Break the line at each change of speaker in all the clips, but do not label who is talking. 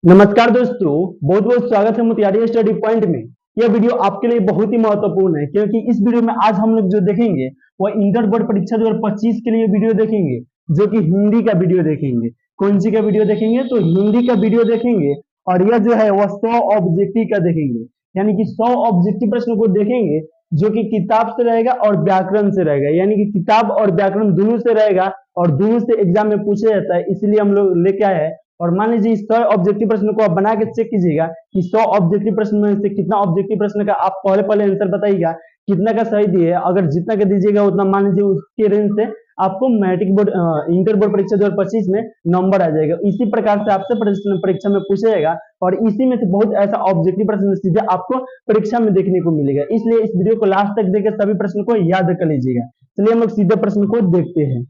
नमस्कार दोस्तों, बहुत बहुत स्वागत है मोतिहारी स्टडी पॉइंट में। यह वीडियो आपके लिए बहुत ही महत्वपूर्ण है क्योंकि इस वीडियो में आज हम लोग जो देखेंगे वह इंटर बोर्ड परीक्षा 2025 के लिए वीडियो देखेंगे, जो कि हिंदी का वीडियो देखेंगे। कौन सी का वीडियो देखेंगे? तो हिंदी का वीडियो देखेंगे और यह जो है वह 100 ऑब्जेक्टिव का देखेंगे, यानी कि 100 ऑब्जेक्टिव प्रश्नों को देखेंगे जो कि किताब से रहेगा और व्याकरण से रहेगा, यानी कि किताब और व्याकरण दोनों से रहेगा और दोनों से एग्जाम में पूछा जाता है, इसलिए हम लोग लेके आए हैं। और मान लीजिए इस 100 ऑब्जेक्टिव प्रश्न को आप बना के चेक कीजिएगा कि 100 ऑब्जेक्टिव प्रश्न में से कितना ऑब्जेक्टिव प्रश्न का आप पहले पहले आंसर बताइएगा, कितना का सही दिए। अगर जितना का दीजिएगा उतना मान लीजिए उसके रेंज से आपको मैट्रिक बोर्ड इंटर बोर्ड परीक्षा 2025 में नंबर आ जाएगा। इसी प्रकार से आपसे परीक्षा में पूछा जाएगा और इसी में से बहुत ऐसा ऑब्जेक्टिव प्रश्न सीधे आपको परीक्षा में देखने को मिलेगा, इसलिए इस वीडियो को लास्ट तक देकर सभी प्रश्न को याद कर लीजिएगा। चलिए हम लोग सीधे प्रश्न को देखते हैं।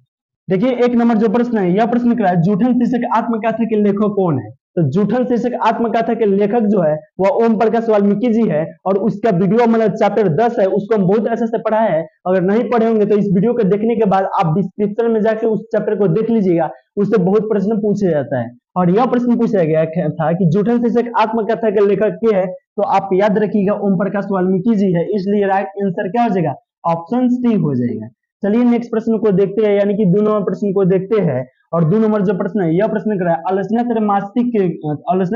देखिए एक नंबर जो प्रश्न है, यह प्रश्न क्या है, जूठन शीर्षक आत्मकथा के लेखक कौन है? तो जूठन शीर्षक आत्मकथा के लेखक जो है वह ओम प्रकाश वाल्मीकि जी है और उसका वीडियो मतलब चैप्टर 10 है, उसको हम बहुत अच्छे से पढ़ा है। अगर नहीं पढ़े होंगे तो इस वीडियो को देखने के बाद आप डिस्क्रिप्शन में जाकर उस चैप्टर को देख लीजिएगा, उससे बहुत प्रश्न पूछा जाता है। और यह प्रश्न पूछा गया था कि जूठन शीर्षक आत्मकथा के लेखक के है, तो आप याद रखिएगा ओम प्रकाश वाल्मीकि जी है, इसलिए राइट आंसर क्या हो जाएगा? ऑप्शन सी हो जाएगा। चलिए नेक्स्ट प्रश्न को देखते हैं, यानी कि 2 नंबर प्रश्न को देखते हैं। और 2 नंबर जो प्रश्न है, यह प्रश्न कर रहा है आलोचना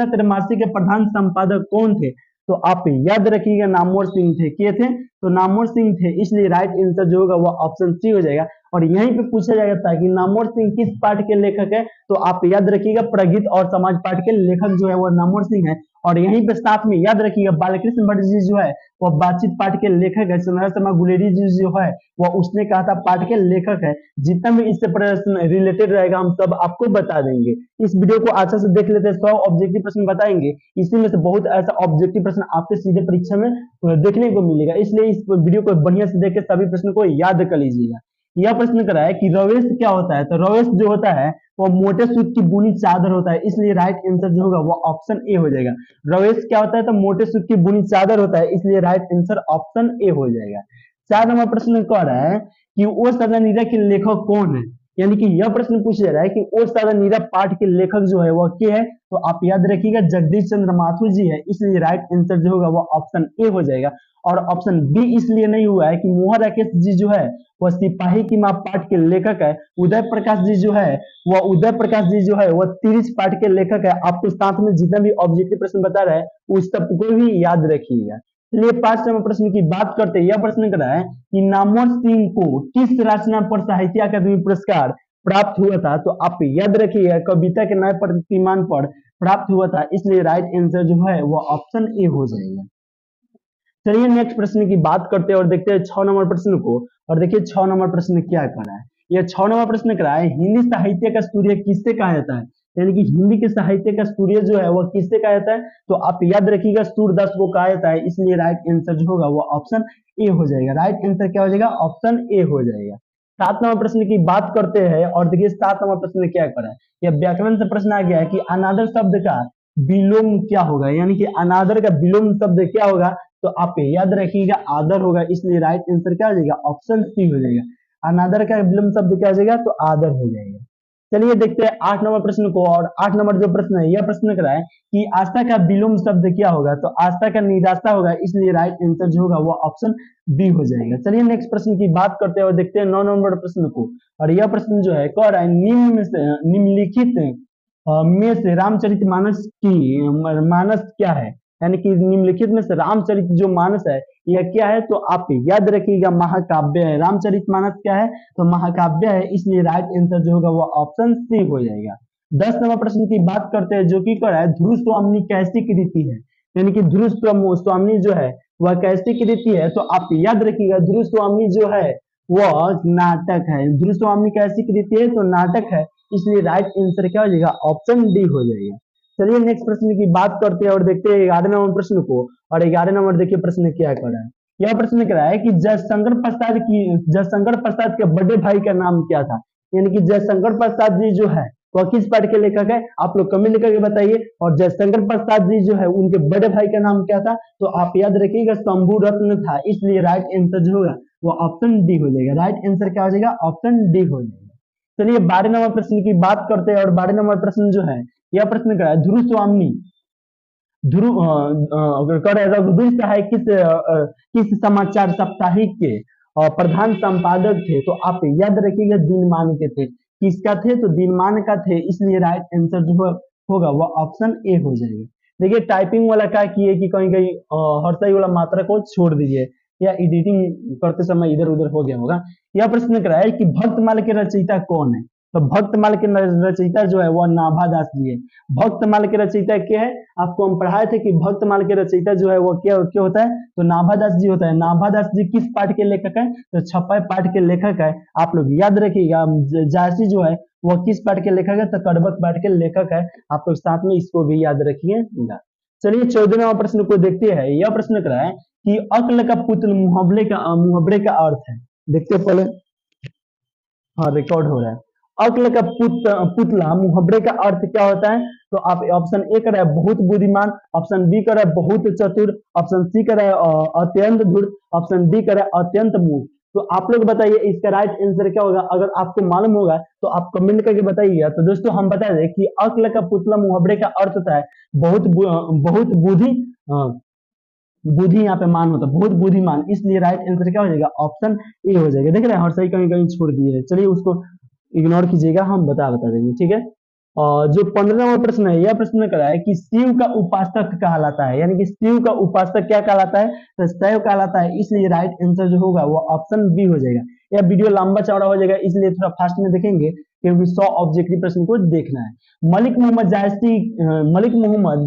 त्रैमासिक के प्रधान संपादक कौन थे? तो आप याद रखिएगा नामवर सिंह थे। के थे? तो नामवर सिंह थे, इसलिए राइट आंसर जो होगा वो ऑप्शन सी हो जाएगा। और यहीं पे पूछा जाता है कि नामवर सिंह किस पाठ के लेखक है? तो आप याद रखिएगा प्रगीत और समाज पाठ के लेखक जो है वो नामवर सिंह है। और यहीं पे साथ में याद रखिएगा बालकृष्ण भट्ट जी जो है वह बातचीत पाठ के लेखक है। सुनहरा शर्मा गुलेरी जी जो है वह उसने कहा था पाठ के लेखक है। जितना भी इससे प्रश्न रिलेटेड रहेगा हम सब आपको बता देंगे। इस वीडियो को अच्छा से देख लेते हैं, 100 ऑब्जेक्टिव प्रश्न बताएंगे, इसी में से बहुत ऐसा ऑब्जेक्टिव प्रश्न आपके सीधे परीक्षा में देखने को मिलेगा, इसलिए इस वीडियो को बढ़िया से देख के सभी प्रश्न को याद कर लीजिएगा। यह प्रश्न करा है कि रवेश क्या होता है? तो रवेश जो होता है वो मोटे सूत की बुनी चादर होता है, इसलिए राइट आंसर जो होगा वो ऑप्शन ए हो जाएगा। रवेश क्या होता है? तो मोटे सूत की बुनी चादर होता है, इसलिए राइट आंसर ऑप्शन ए हो जाएगा। 4 नंबर प्रश्न कह रहा है कि ओ सदा नीरा के लेखक कौन है? यानी कि यह प्रश्न पूछा जा रहा है कि ओ सदा नीरा पाठ के लेखक जो है वह क्या है? तो आप याद रखिएगा जगदीश चंद्र माथुर जी है, इसलिए राइट आंसर जो होगा वो ऑप्शन ए हो जाएगा। और ऑप्शन बी इसलिए नहीं हुआ है कि मोहन राकेश जी जो है वह सिपाही की मां पाठ के लेखक है। उदय प्रकाश जी जो है वह तिरिच पाठ के लेखक है। आपको साथ में जितना भी ऑब्जेक्टिव प्रश्न बता रहा है उस सबको भी याद रखिएगा। चलिए 5 नंबर प्रश्न की बात करते हैं। यह प्रश्न कर रहा है कि नामवर सिंह को किस रचना पर साहित्य अकादमी पुरस्कार प्राप्त हुआ था? तो आप याद रखिएगा कविता के नए प्रतिमान पर प्राप्त हुआ था, इसलिए राइट आंसर जो है वो ऑप्शन ए हो जाएगा। चलिए नेक्स्ट प्रश्न की बात करते हैं और देखते हैं 6 नंबर प्रश्न को। और देखिए 6 नंबर प्रश्न क्या कर रहा है। यह 6 नंबर प्रश्न कर रहा है हिंदी साहित्य का सूर्य किससे कहा जाता है? यानी कि हिंदी के साहित्य का सूर्य जो है वह किससे कहा जाता है? तो आप याद रखिएगा सूरदास को कहा जाता है, इसलिए राइट आंसर जो होगा वो ऑप्शन ए हो जाएगा। राइट आंसर क्या हो जाएगा? ऑप्शन ए हो जाएगा। 7 नंबर प्रश्न की बात करते हैं और देखिए 7 नंबर प्रश्न क्या कर रहा है। यह व्याकरण से प्रश्न आ गया है कि अनादर शब्द का विलोम क्या होगा? यानी कि अनादर का विलोम शब्द क्या होगा? तो आप याद रखिएगा आदर होगा, इसलिए राइट आंसर क्या हो जाएगा? ऑप्शन सी हो जाएगा। अनादर का विलोम शब्द क्या हो जाएगा? तो आदर हो जाएगा। चलिए देखते हैं 8 नंबर प्रश्न को। और 8 नंबर जो प्रश्न है यह प्रश्न कर रहा है कि आस्था का विलोम शब्द क्या होगा? तो आस्था का निराशा होगा, इसलिए राइट आंसर जो होगा वो ऑप्शन बी हो जाएगा। चलिए नेक्स्ट प्रश्न की बात करते हैं और देखते हैं 9 नंबर प्रश्न को। और यह प्रश्न जो है कह रहा है निम्नलिखित में से रामचरितमानस की मानस क्या है? यानी कि निम्नलिखित में से रामचरित जो मानस है यह क्या है? तो आप याद रखिएगा महाकाव्य है। रामचरितमानस क्या है? तो महाकाव्य है, इसलिए राइट आंसर जो होगा वो ऑप्शन सी हो जाएगा। 10 नंबर प्रश्न की बात करते हैं जो कि क्या है ध्रुव स्वामी कैसी कृति है? यानी कि ध्रुव स्वामी जो है वह कैसी कृति है? तो आप याद रखिएगा ध्रुव स्वामी जो है वह नाटक है। ध्रुव स्वामी कैसी कृति है? तो नाटक है, इसलिए राइट आंसर क्या हो जाएगा? ऑप्शन डी हो जाएगा। चलिए नेक्स्ट प्रश्न की बात करते हैं और देखते हैं 11 नंबर प्रश्न को। और 11 नंबर देखिए प्रश्न क्या कर रहा है। यह प्रश्न कर रहा है कि जयशंकर प्रसाद के बड़े भाई का नाम क्या था? यानी कि जयशंकर प्रसाद जी जो है वह किस पाठ के लेखक है? आप लोग कमेंट करके बताइए। और जयशंकर प्रसाद जी जो है उनके बड़े भाई का नाम क्या था? तो आप याद रखिएगा शंभू रत्न था, इसलिए राइट आंसर जो होगा वो ऑप्शन डी हो जाएगा। राइट आंसर क्या हो जाएगा? ऑप्शन डी हो जाएगा। चलिए 12 नंबर प्रश्न की बात करते हैं और 12 नंबर प्रश्न जो है यह प्रश्न करा है ध्रुव स्वामी ध्रुव कर रघुवीर सहाय किस समाचार साप्ताहिक के प्रधान संपादक थे? तो आप याद रखिएगा दिनमान के थे। किसका थे? तो दिनमान का थे, इसलिए राइट आंसर जो होगा वह ऑप्शन ए हो जाएगा। देखिए टाइपिंग वाला क्या किए कि कहीं कहीं हर्षई वाला मात्रा को छोड़ दीजिए या एडिटिंग करते समय इधर उधर हो गया होगा। यह प्रश्न कराया कि भक्तमाल के रचयिता कौन है? तो भक्तमाल के रचयिता जो है वह नाभादास जी है। भक्तमाल के रचयिता क्या है? आपको हम पढ़ाए थे कि भक्तमाल के रचयिता जो है वो क्या क्या होता है? तो नाभादास जी होता है। नाभादास जी किस पाठ के लेखक है? तो छपै पाठ के लेखक है। आप लोग याद रखिएगा जायसी जो है वह किस पाठ के लेखक है? तो कड़बक पाठ के लेखक है। आप लोग साथ में इसको भी याद रखिएगा। चलिए 14वां प्रश्न को देखते हैं। यह प्रश्न करा है कि अक्ल का पुतल मुहावरे का अर्थ है। देखते पहले, हाँ रिकॉर्ड हो रहा है। अक्ल का पुतला मुहावरे का अर्थ क्या होता है? तो आप ऑप्शन ए कर रहा है बहुत बुद्धिमान, ऑप्शन बी कर रहा है बहुत चतुर, ऑप्शन सी कर रहा है अत्यंत धूर्त, ऑप्शन डी कर रहा है अत्यंत मूर्ख। तो आप लोग बताइए इसका राइट आंसर क्या होगा? अगर आपको मालूम होगा तो आप कमेंट करके बताइएगा। तो दोस्तों हम बता दें कि अक्ल का पुतला मुहावरे का अर्थ होता है बहुत बुद्धि यहाँ पे मान होता है, बहुत बुद्धिमान, इसलिए राइट आंसर क्या हो जाएगा? ऑप्शन ए हो जाएगा। देख रहे हैं हर सही कहीं कहीं छोड़ दिए, चलिए उसको इग्नोर कीजिएगा, हम बता देंगे, ठीक है। और जो 15वां प्रश्न है, यह प्रश्न करा है कि शिव का उपासक कहलाता है, यानी कि शिव का उपासक क्या कहलाता है? तो शैव कहलाता है, इसलिए राइट आंसर जो होगा वो ऑप्शन बी हो जाएगा। यह वीडियो लंबा चौड़ा हो जाएगा, इसलिए थोड़ा फास्ट में देखेंगे क्योंकि 100 ऑब्जेक्टिव प्रश्न को देखना है। मलिक मोहम्मद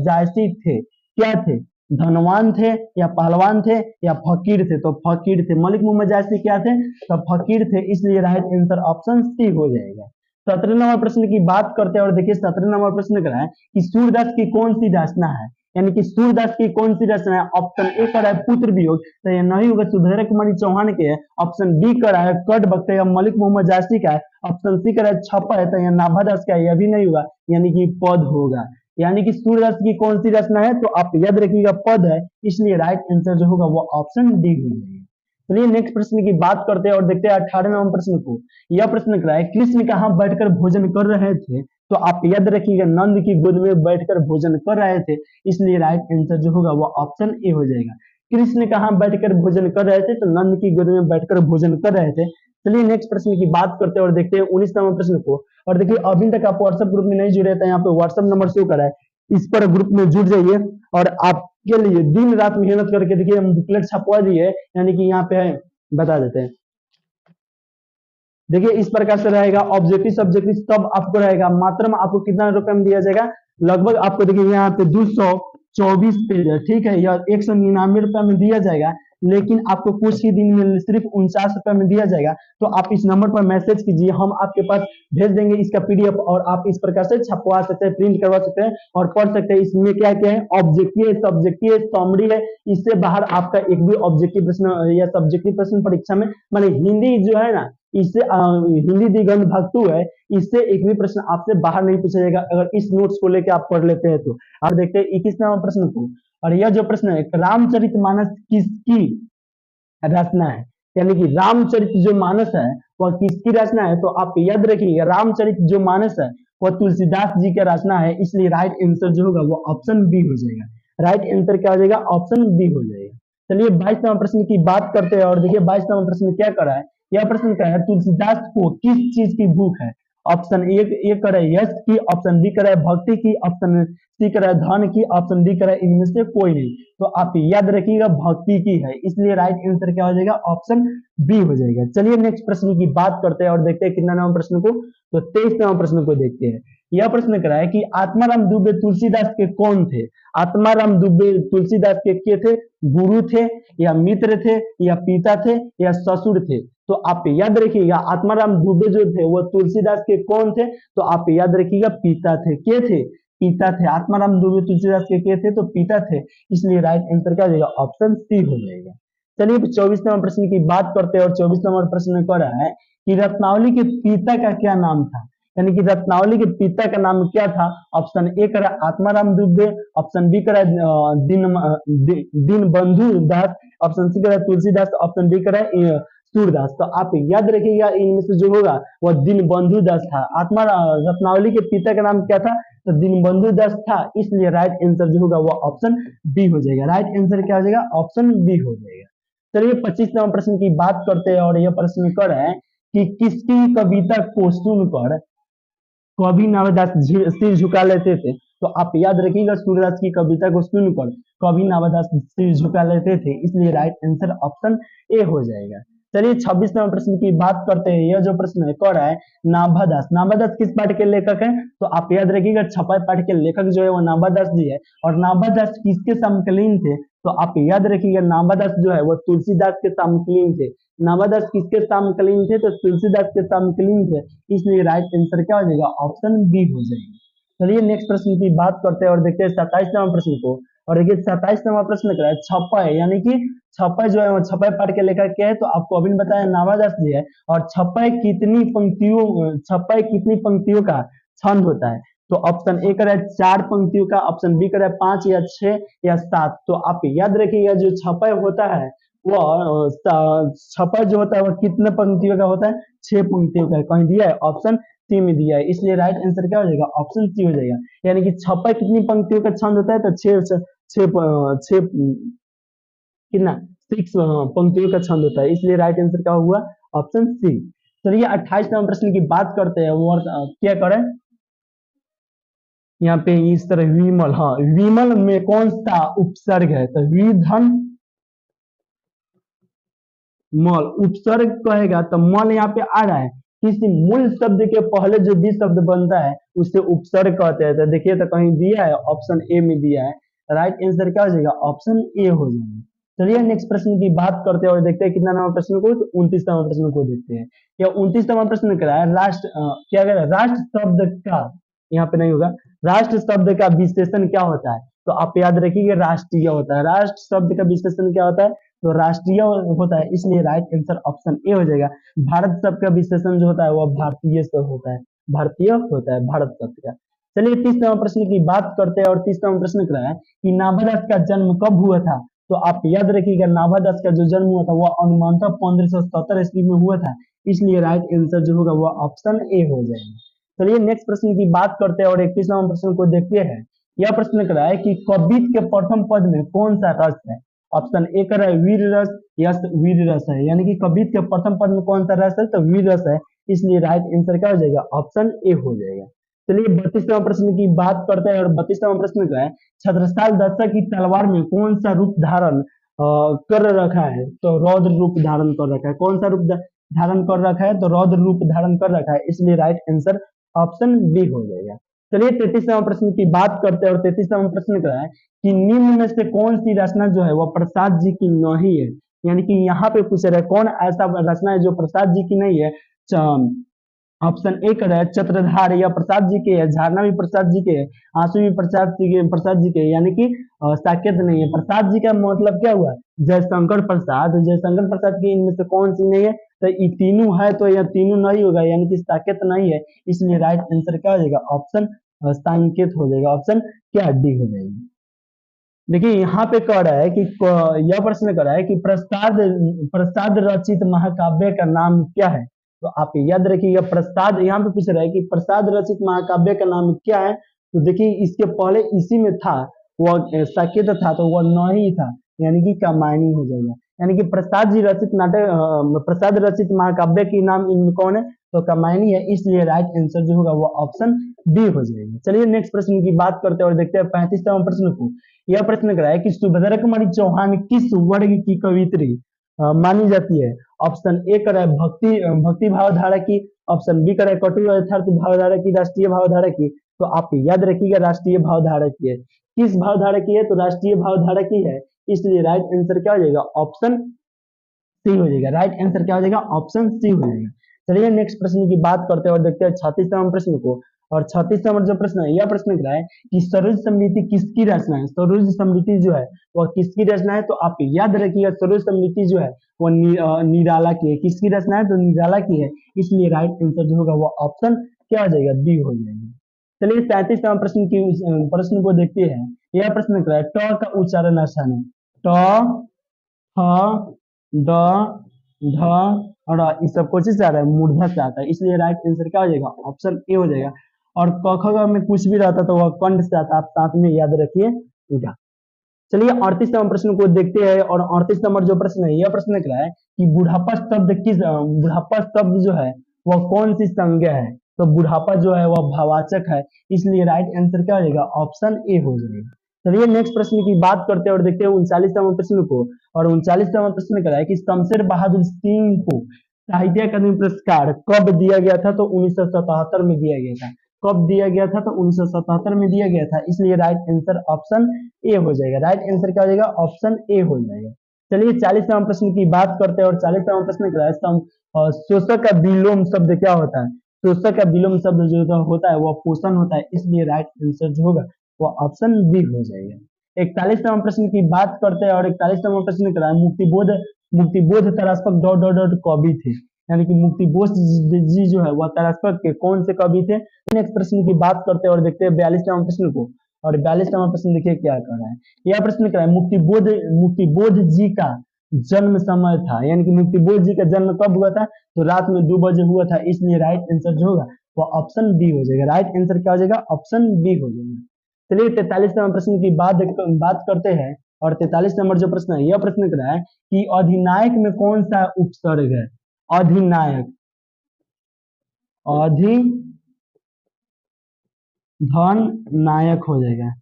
जायसी थे, क्या थे? धनवान थे या पहलवान थे या फकीर थे? तो फकीर थे। मलिक मोहम्मद जायसी क्या थे? तो फकीर थे, इसलिए राइट आंसर ऑप्शन सी हो जाएगा। 17वां प्रश्न की बात करते हैं और देखिए 17वां प्रश्न क्या है कि सूरदास की कौन सी रचना है? यानी कि सूरदास की कौन सी रचना है? ऑप्शन ए कर रहा है पुत्र वियोग, तो यह नहीं होगा, सुधीर कुमारी चौहान के है। ऑप्शन बी कर रहा है कट भक्त, या मलिक मोहम्मद जायसी का है। ऑप्शन सी कर रहा है छपा है, तो यह नाभादास का है, यह भी नहीं होगा, यानी कि पद होगा। यानी कि सूरदास की कौन सी रचना है? तो आप याद रखिएगा पद है, इसलिए राइट आंसर जो होगा वो ऑप्शन डी हो जाएगा। चलिए नेक्स्ट प्रश्न की बात करते हैं और देखते हैं 18वें प्रश्न को। यह प्रश्न क्या है? कृष्ण कहाँ बैठकर भोजन कर रहे थे? तो आप याद रखिएगा नंद की गोद में बैठकर भोजन कर रहे थे, इसलिए राइट आंसर जो होगा वो ऑप्शन ए हो जाएगा। कृष्ण कहाँ बैठकर भोजन कर रहे थे? तो नंद की गोद में बैठकर भोजन कर रहे थे। चलिए नेक्स्ट प्रश्न की बात करते हैं और देखते हैं 19वें प्रश्न को। और देखिए अभी तक आप व्हाट्सएप ग्रुप में नहीं जुड़े थे, यहाँ पे व्हाट्सएप नंबर शो करा है, इस पर ग्रुप में जुड़ जाइए और आपके लिए दिन रात मेहनत करके देखिए हम बुकलेट छपवा दिए, यानी कि यहाँ पे है, बता देते हैं। देखिए इस प्रकार से रहेगा, ऑब्जेक्टिव सब्जेक्टिव सब आपको रहेगा। मात्र में आपको कितना रुपए में दिया जाएगा? लगभग आपको देखिए यहाँ पे 224 पेज है, ठीक है, या 199 रुपए में दिया जाएगा, लेकिन आपको कुछ ही दिन में सिर्फ 49 रुपए में दिया जाएगा। तो आप इस नंबर पर मैसेज कीजिए, हम आपके पास भेज देंगे इसका पीडीएफ और आप इस प्रकार से छपवा सकते हैं, प्रिंट करवा सकते हैं और पढ़ सकते हैं। इसमें क्या क्या है? ऑब्जेक्टिव है, सब्जेक्टिव है, समरी है। इससे बाहर आपका एक भी ऑब्जेक्टिव प्रश्न या सब्जेक्टिव प्रश्न परीक्षा में, माने हिंदी जो है ना, इससे हिंदी दिगंत भक्तु है, इससे एक भी प्रश्न आपसे बाहर नहीं पूछा जाएगा अगर इस नोट्स को लेकर आप पढ़ लेते हैं तो। आप देखते हैं 21वें प्रश्न को, और यह जो प्रश्न है रामचरितमानस किसकी रचना है? यानी कि रामचरित जो मानस है वह किसकी रचना है? तो आप याद रखिएगा रामचरित जो मानस है वह तुलसीदास जी का रचना है, इसलिए राइट आंसर जो होगा वो ऑप्शन बी हो जाएगा। राइट आंसर क्या हो जाएगा? ऑप्शन बी हो जाएगा। चलिए 22वें प्रश्न की बात करते हैं और देखिए 22वें प्रश्न क्या कर रहा है? यह प्रश्न क्या है? तुलसीदास को किस चीज की भूख है? ऑप्शन ए कर है यश की, ऑप्शन बी कर है भक्ति की, ऑप्शन सी कर है धन की, ऑप्शन डी कर है इनमें से कोई नहीं। तो आप याद रखिएगा भक्ति की है, इसलिए राइट आंसर क्या हो जाएगा? ऑप्शन बी हो जाएगा। चलिए नेक्स्ट प्रश्न की बात करते हैं और देखते हैं कितना नाम प्रश्न को, तो 23वें प्रश्न को देखते हैं। यह प्रश्न करा है कि आत्माराम दुबे तुलसीदास के कौन थे? आत्माराम दुबे तुलसीदास के थे? गुरु थे या मित्र थे या पिता थे या ससुर थे? तो आप याद रखिएगा आत्माराम दुबे जो थे वो तुलसीदास के कौन थे? तो आप याद रखिएगा पिता थे। के थे? पिता थे। आत्माराम दुबे तुलसीदास के थे? तो पिता थे, इसलिए राइट आंसर क्या हो जाएगा? ऑप्शन सी हो जाएगा। चलिए 24वें प्रश्न की बात करते हैं और 24वें प्रश्न कर रहा है कि रत्नावली के पिता का क्या नाम था? यानी कि रत्नावली के पिता का नाम क्या था? ऑप्शन ए करा आत्माराम दुबे, ऑप्शन बी करा दिन बंधु दास, ऑप्शन सी करा तुलसीदास, ऑप्शन डी करा सूरदास। तो आप याद रखिएगा इनमें से जो होगा वह दीनबंधु दास था। आत्मा रत्नावली के पिता का नाम क्या था? तो दीनबंधु दास था, इसलिए राइट आंसर जो होगा वो ऑप्शन बी हो जाएगा। राइट आंसर क्या हो जाएगा? ऑप्शन बी हो जाएगा। चलिए 25वें प्रश्न की बात करते हैं और यह प्रश्न कर है कि किसकी कविता को सुनकर कवि नावदास सिर झुका लेते थे? तो आप याद रखिएगा सूरदास की कविता को सुनकर कवि नावदास सिर झुका लेते थे, इसलिए राइट आंसर ऑप्शन ए हो जाएगा। चलिए 26वें प्रश्न की बात करते हैं। यह जो प्रश्न है कह रहा है नाभादास। नाभादास किस पाठ के लेखक हैं? तो आप याद रखिएगा छपा पाठ के लेखक जो है वो नाभादास जी है। और नाभादास किसके समकालीन थे? तो आप याद रखिएगा नाभादास जो है वो तुलसीदास के समकालीन थे। नाभादास किसके समकालीन थे? तो तुलसीदास के समकालीन थे, इसलिए राइट आंसर क्या हो जाएगा? ऑप्शन बी हो जाएगा। चलिए नेक्स्ट प्रश्न की बात करते हैं और देखते हैं 27वें प्रश्न को। और देखिए 27वां प्रश्न क्या है? छपा, यानी कि छपा जो है वो छपा पाठ के लेखक क्या है? तो आपको अभी बताया नाभादास जी है। और छपा कितनी पंक्तियों का छंद होता है? तो ऑप्शन ए कर 4 पंक्तियों का, ऑप्शन बी कर 5 या 6 या 7। तो आप याद रखिएगा जो छपा होता है वो छपा जो होता है वो कितने पंक्तियों का होता है? 6 पंक्तियों का। कहीं दिया है? ऑप्शन सी में दिया है, इसलिए राइट आंसर क्या हो जाएगा? ऑप्शन सी हो जाएगा। यानी कि छपा कितनी पंक्तियों का छंद होता है? तो 6 कितना 6 पंक्तियों का छंद होता है, इसलिए राइट आंसर क्या हुआ? Option C. चलिए 28वें प्रश्न की बात करते हैं। वो क्या करें यहाँ पे इस तरह विमल, हाँ विमल में कौन सा उपसर्ग है? तो विधन मल उपसर्ग कहेगा तो मल यहाँ पे आ रहा है। किसी मूल शब्द के पहले जो भी शब्द बनता है उसे उपसर्ग कहते हैं। तो देखिए तो कहीं दिया है, ऑप्शन ए में दिया है। राइट आंसर क्या हो जाएगा? ऑप्शन ए हो जाएगा। चलिए नेक्स्ट प्रश्न की बात करते हैं और देखते हैं कितना नंबर प्रश्न को? तो 29वां प्रश्न को देखते हैं। या 29वां प्रश्न क्या है? राष्ट्र क्या कह रहा है? राष्ट्र शब्द का, यहाँ पे नहीं होगा, राष्ट्र शब्द का विशेषण क्या होता है? तो आप याद रखिएगा राष्ट्रीय होता है। राष्ट्र शब्द का विशेषण क्या होता है? तो राष्ट्रीय होता है, इसलिए राइट आंसर ऑप्शन ए हो जाएगा। भारत शब्द का विशेषण जो होता है वह भारतीय से होता है, भारतीय होता है भारत शब्द का। चलिए 30वां प्रश्न की बात करते हैं और 30वां प्रश्न क्या है कि नाभादास का जन्म कब हुआ था? तो आप याद रखिएगा नाभादास का जो जन्म हुआ था वह अनुमानतः 1570 ईस्वी में हुआ था, इसलिए राइट आंसर जो होगा वह ऑप्शन ए हो जाएगा। चलिए नेक्स्ट प्रश्न की बात करते हैं और 31वां प्रश्न को देखते हैं। यह प्रश्न क्या है कि कवित के प्रथम पद में कौन सा रस है? ऑप्शन ए कर रहा है वीर रस, यस वीर रस है, यानी कि कवित के प्रथम पद में कौन सा रस है? तो वीर रस है, इसलिए राइट आंसर क्या हो जाएगा? ऑप्शन ए हो जाएगा। चलिए 32वां प्रश्न की बात करते हैं और 32वां प्रश्न क्या है? छत्रसाल दशरथ की तलवार में कौन सा रूप धारण कर रखा है? तो रौद्र रूप धारण कर रखा है। कौन सा रूप धारण कर रखा है? तो रौद्र रूप धारण कर रखा है, इसलिए राइट आंसर ऑप्शन बी हो जाएगा। चलिए 33वां प्रश्न की बात करते हैं और 33वां प्रश्न क्या है कि निम्न में से कौन सी रचना जो है वह प्रसाद जी की नहीं है? यानी कि यहाँ पे पूछ रहे कौन ऐसा रचना है जो प्रसाद जी की नहीं है? ऑप्शन ए कर है चत्रधार, या प्रसाद जी के है, झारना भी प्रसाद जी के है, आंसू भी प्रसाद जी के, यानी कि साकेत नहीं है। प्रसाद जी का मतलब क्या हुआ? जयशंकर प्रसाद, जयशंकर प्रसाद की इनमें से कौन सी नहीं है? तो ये तीनों है, तो यह तीनों नहीं होगा, यानी कि साकेत नहीं है, इसलिए राइट आंसर क्या हो जाएगा? ऑप्शन संकेत हो जाएगा, ऑप्शन क्या डी हो जाएगी। देखिए यहाँ पे कह रहा है कि यह प्रश्न कर रहा है कि प्रसाद प्रसाद रचित महाकाव्य का नाम क्या है? तो आप याद रखिएगा प्रसाद, यहाँ पे पूछ रहा है कि प्रसाद रचित महाकाव्य का नाम क्या है? तो देखिए इसके पहले इसी में था, वह साकेत था तो वह नहीं था, यानी कि कामायनी हो जाएगा। यानी कि प्रसाद जी रचित नाटक प्रसाद रचित महाकाव्य की नाम इनमें कौन है? तो कामायनी है, इसलिए राइट आंसर जो होगा वो ऑप्शन बी हो जाएगा। चलिए नेक्स्ट प्रश्न की बात करते हैं और देखते हैं 35वां प्रश्न को। यह प्रश्न क्या है कि सुभद्रा कुमारी चौहान किस वर्ग की कवित्री मानी जाती है? ऑप्शन ए कर है भक्ति भावधारा की, ऑप्शन बी कर है कटु यथार्थ भावधारा की, राष्ट्रीय भावधारा की। तो आप याद रखिएगा राष्ट्रीय भावधारा की है। किस भावधारा की है? तो राष्ट्रीय भावधारा की है, इसलिए राइट आंसर क्या हो जाएगा? ऑप्शन सी हो जाएगा। राइट आंसर क्या हो जाएगा? ऑप्शन सी हो जाएगा। चलिए नेक्स्ट प्रश्न की बात करते हैं और देखते हैं 36वां प्रश्न को। और 36वां जो प्रश्न है, यह प्रश्न क्या है कि सरोज समृद्धि किसकी रचना है? सरोज समृद्धि जो है वह किसकी रचना है? तो आप याद रखिएगा सरोज समृद्धि जो है वह निराला की है। किसकी रचना है? तो निराला की है, इसलिए राइट आंसर जो होगा वह ऑप्शन क्या हो जाएगा? बी हो जाएगा। चलिए 37वां प्रश्न को देखते हैं। यह प्रश्न क्या है? ट का उच्चारण आसान है। ट, ठ, ड, ध और इस सब कोशिश से आ रहा है, मूर्धा से आता है, इसलिए राइट आंसर क्या हो जाएगा, ऑप्शन ए हो जाएगा। और क ख ग में कुछ भी रहता तो वह कंठ से आता, आप साथ में याद रखिएगा। चलिए 38 नंबर प्रश्न को देखते हैं। और 38 नंबर जो प्रश्न है, यह प्रश्न क्या है कि बुढ़ापा शब्द जो है वह कौन सी संज्ञा है। तो बुढ़ापा जो है वह भावाचक है, इसलिए राइट आंसर क्या हो जाएगा, ऑप्शन ए हो जाएगा। चलिए नेक्स्ट प्रश्न की बात करते हैं और देखते हैं 39 नंबर प्रश्न को। और 39 नंबर प्रश्न क्या है कि शमशेर बहादुर सिंह को साहित्य अकादमी पुरस्कार कब दिया गया था। तो 1977 में दिया गया था। कब दिया गया था, तो 1977 में दिया गया था, इसलिए राइट आंसर ऑप्शन ए हो जाएगा। राइट आंसर क्या हो जाएगा, ऑप्शन ए हो जाएगा। चलिए 40 नंबर प्रश्न की बात करते हैं। और 40 नंबर प्रश्न क्या है, शोषक का विलोम शब्द क्या होता है। शोषक का विलोम शब्द जो होता है वह पोषण होता है, इसलिए राइट आंसर जो होगा वह ऑप्शन बी हो जाएगा। 41 नंबर प्रश्न की बात करते हैं। और 41 नंबर प्रश्न क्या है, मुक्तिबोध तरास्पक डॉट डॉट डॉट कवि थे, यानी कि मुक्तिबोध जी जो है वह तरास्पक के कौन से कवि थे। नेक्स्ट प्रश्न की बात करते हैं और देखते हैं 42 नंबर प्रश्न को। और 42 नंबर प्रश्न देखिए क्या कर रहा है, यह प्रश्न क्या है, मुक्तिबोध जी का जन्म समय था, यानी कि मुक्तिबोध जी का जन्म कब हुआ था, तो रात में 2 बजे हुआ था, इसलिए राइट आंसर जो होगा वह ऑप्शन बी हो जाएगा। राइट आंसर क्या हो जाएगा, ऑप्शन बी हो जाएगा। चलिए 43 नंबर प्रश्न की बात करते हैं। और 43 नंबर जो प्रश्न है, यह प्रश्न क्या है कि अधिनायक में कौन सा उपसर्ग है। अधिनायक, धन नायक हो जाएगा।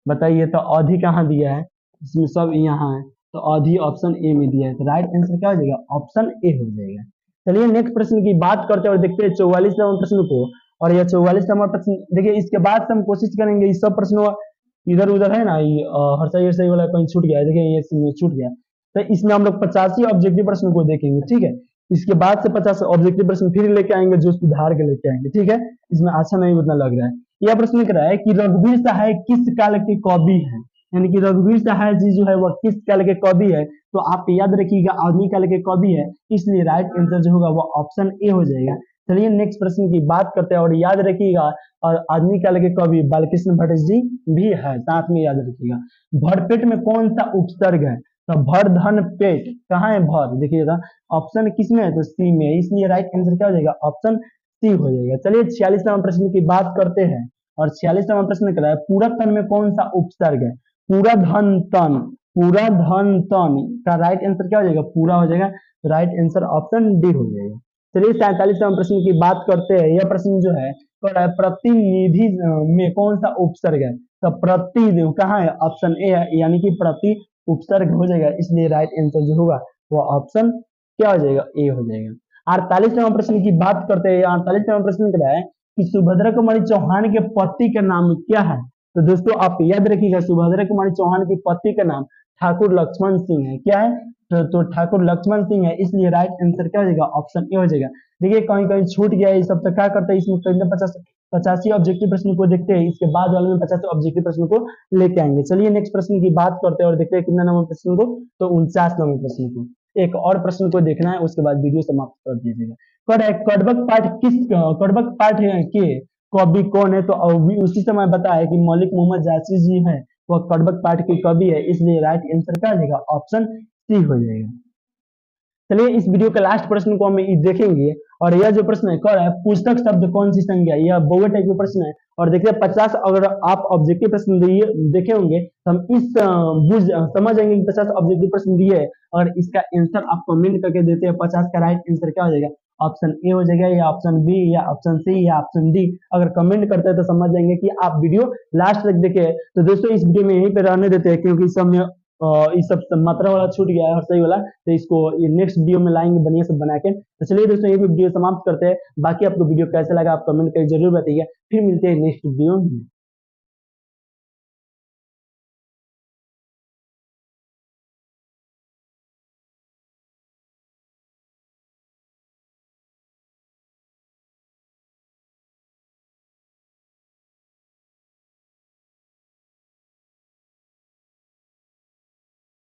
बताइए तो अधि कहाँ दिया है, इसमें सब यहाँ है, तो अधि ऑप्शन ए में दिया है, तो राइट आंसर क्या हो जाएगा, ऑप्शन ए हो जाएगा। चलिए नेक्स्ट प्रश्न की बात करते हैं और देखते हैं 44 नंबर प्रश्न को। और यह 44 नंबर प्रश्न देखिए, इसके बाद से हम कोशिश करेंगे इस सब प्रश्नों इधर उधर है ना, ये हर सही वाला कहीं छूट गया है, देखिए ये छूट गया, तो इसमें हम लोग 85 ऑब्जेक्टिव प्रश्न को देखेंगे, ठीक है। इसके बाद से 50 ऑब्जेक्टिव प्रश्न फिर लेके आएंगे जो सुधार के लेके आएंगे, ठीक है। इसमें अच्छा नहीं उतना लग रहा है। यह प्रश्न क्या है कि रघुवीर सहाय किस काल के कवि हैं, यानी कि रघुवीर सहाय जी जो है वह किस काल के कवि है। तो आप याद रखिएगा आधुनिक काल के कवि है, इसलिए राइट आंसर जो होगा वह ऑप्शन ए हो जाएगा। चलिए नेक्स्ट प्रश्न की बात करते हैं और याद रखिएगा, और आधुनिक काल के कवि बालकृष्ण भट्ट जी भी है, साथ में याद रखिएगा। भरपेट में कौन सा उपसर्ग है, तो भर धन पेट कहाँ है, भर देखिएगा ऑप्शन किसमें है, तो सी में है, इसलिए राइट आंसर क्या हो जाएगा, ऑप्शन सी हो जाएगा। चलिए 46 नंबर प्रश्न की बात करते हैं। और 46 नंबर प्रश्न क्या है, पूरक तन में कौन सा उपसर्ग है। पूरा धन तन, पूरा धन तन का राइट आंसर क्या हो जाएगा, पूरा हो जाएगा, तो राइट आंसर ऑप्शन डी हो जाएगा। चलिए 47 नंबर प्रश्न की बात करते हैं। यह प्रश्न जो है प्रतिनिधि में कौन सा उपसर्ग है, तो प्रति कहाँ है, ऑप्शन ए है, यानी कि प्रति उपसर्ग हो जाएगा, इसलिए राइट आंसर जो होगा वो ऑप्शन क्या हो जाएगा, ए हो जाएगा। 48 नंबर प्रश्न की बात करते हैं। 48 नंबर प्रश्न क्या है कि सुभद्रा कुमारी चौहान के पति का नाम क्या है। तो दोस्तों आप याद रखिएगा, सुभद्रा कुमारी चौहान के पति का नाम ठाकुर लक्ष्मण सिंह है। क्या है, तो ठाकुर लक्ष्मण सिंह है, इसलिए राइट आंसर क्या हो जाएगा, ऑप्शन ए हो जाएगा। देखिए कहीं कहीं छूट गया है, सब तो क्या करते हैं, इसमें कहीं 85 ऑब्जेक्टिव प्रश्न को देखते हैं, इसके बाद वाले में 50 ऑब्जेक्टिव प्रश्न को लेके आएंगे। चलिए नेक्स्ट प्रश्न की बात करते हैं और देखते हैं कितना नंबर प्रश्न को, तो 49 नंबर प्रश्न को। एक और प्रश्न को देखना है, उसके बाद वीडियो समाप्त कर दीजिएगा। कडबक पाठ के कवि कौन है, तो उसी समय बताया कि मलिक मोहम्मद जायसी जी है, वह कडबक पाठ के कवि है, इसलिए राइट आंसर क्या जाएगा, ऑप्शन सी हो जाएगा। चलिए इस वीडियो के लास्ट प्रश्न को हम देखेंगे। और यह जो प्रश्न है कौन है, पुस्तक शब्द कौन सी संज्ञा, यह बहु टाइप का प्रश्न है। और देखिए 50 अगर आप ऑब्जेक्टिव प्रश्न देखे होंगे तो हम समझ जाएंगे कि 50 ऑब्जेक्टिव प्रश्न दिए है, और इसका आंसर आप कमेंट करके देते हैं 50 का राइट आंसर क्या हो जाएगा, ऑप्शन ए हो जाएगा, या ऑप्शन बी, या ऑप्शन सी, या ऑप्शन डी। अगर कमेंट करते हैं तो समझ जाएंगे कि आप वीडियो लास्ट तक देखे। तो दोस्तों इस वीडियो में यहीं पे रहने देते हैं, क्योंकि सब में इस सब मात्रा वाला छूट गया है और सही वाला, तो इसको ये नेक्स्ट वीडियो में लाएंगे बढ़िया से बना के। तो चलिए दोस्तों ये भी वीडियो समाप्त करते हैं। बाकी आपको वीडियो कैसे लगा आप कमेंट करके जरूर बताइए। फिर मिलते हैं नेक्स्ट वीडियो में।